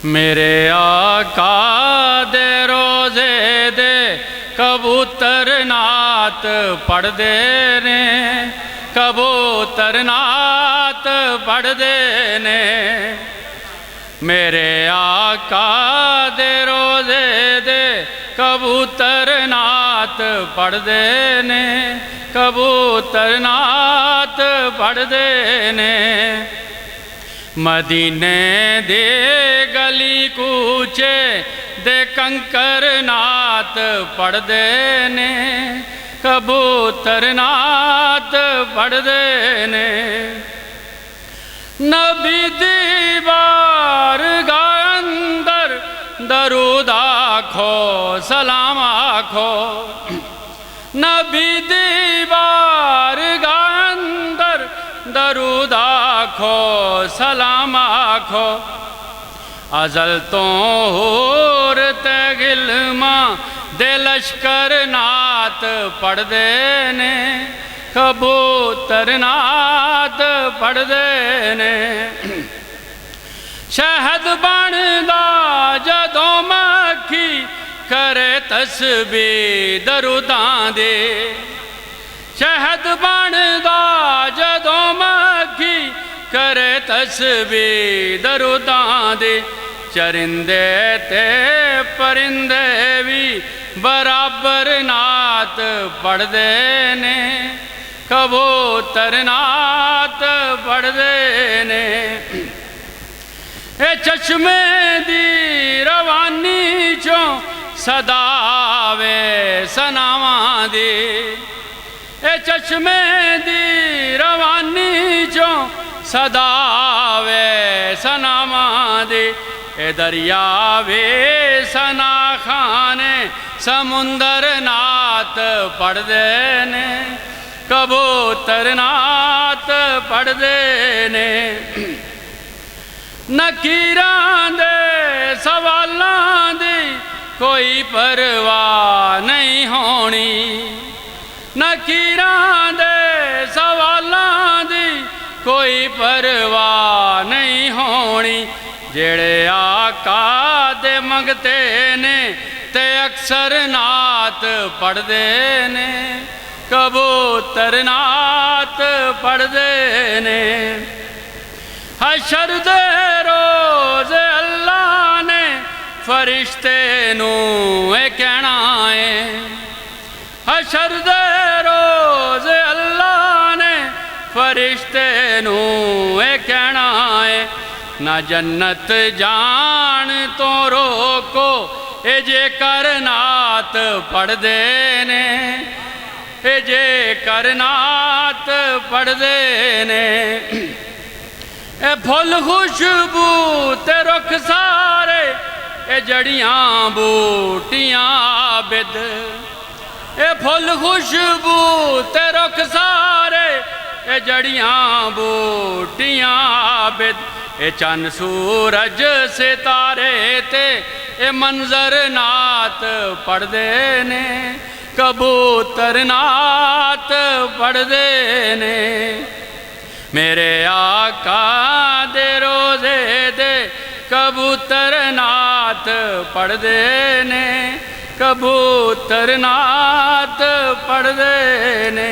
मेरे आका दे रोजे दे कबूतर नात पढ़दे ने, कबूतर नात पढ़दे ने। मेरे आका दे रोजे दे कबूतर नात पढ़दे ने, कबूतर नात पढ़दे ने। मदीने दे गली कूचे दे कंकर नात पढ़दे ने, कबूतर नात पढ़दे ने। नबी दी बारगाह अंदर दरूद आखो सलाम आखो, नबी दी बारगाह अंदर दरूद आखो सलाम आखो। अजल तो होर ते गिलमा दे लश्कर नात पढ़दे ने, कबूतर नात पढ़दे ने। शहद बनदा जदों मक्खी करे तस्बीह दरूदां दे, शहद बनदा जदों मक्खी करे तस्बीह दरूदां दे। चरिंदे ते परिंदे भी बराबर नात पढ़दे ने, कबूतर नात पढ़दे ने। ए चश्मे दी रवानी चों सदावे सनावां दी, ए चश्मे दी रवानी चों सदावे सनावां दी। ए दरिया वे सना खाने समुंदर नात पढ़दे ने, कबूतर नात पढ़दे ने। नकीरां दे सवालां दी कोई परवाह नहीं होनी, नकीरां दे सवालां दी कोई परवाह नहीं होनी। जेड़े आका दे मंगते ने ते अक्सर नात पढ़दे ने, कबूतर नात पढ़दे ने। हशर दे रोज़ अल्लाह ने फरिश्ते नू ए कहना है, हशर दे रोज़ अल्लाह ने फरिश्ते नू ए कहना है। ना जन्नत जान तो रोको ए जे कर नात पढ़दे ने, ए जे कर नात पढ़दे ने। ए फुल खुशबू ते रुख सारे ए जड़ियां बूटियां आबिद, ए फुल खुशबू ते रुख सारे ए जड़ियां बूटियां आबिद। ए चन सूरज सितारे ते ए मंजर नात पढ़दे ने, कबूतर नात पढ़दे ने। मेरे आका दे रोजे दे कबूतर नात पढ़दे ने, कबूतर नात पढ़दे ने।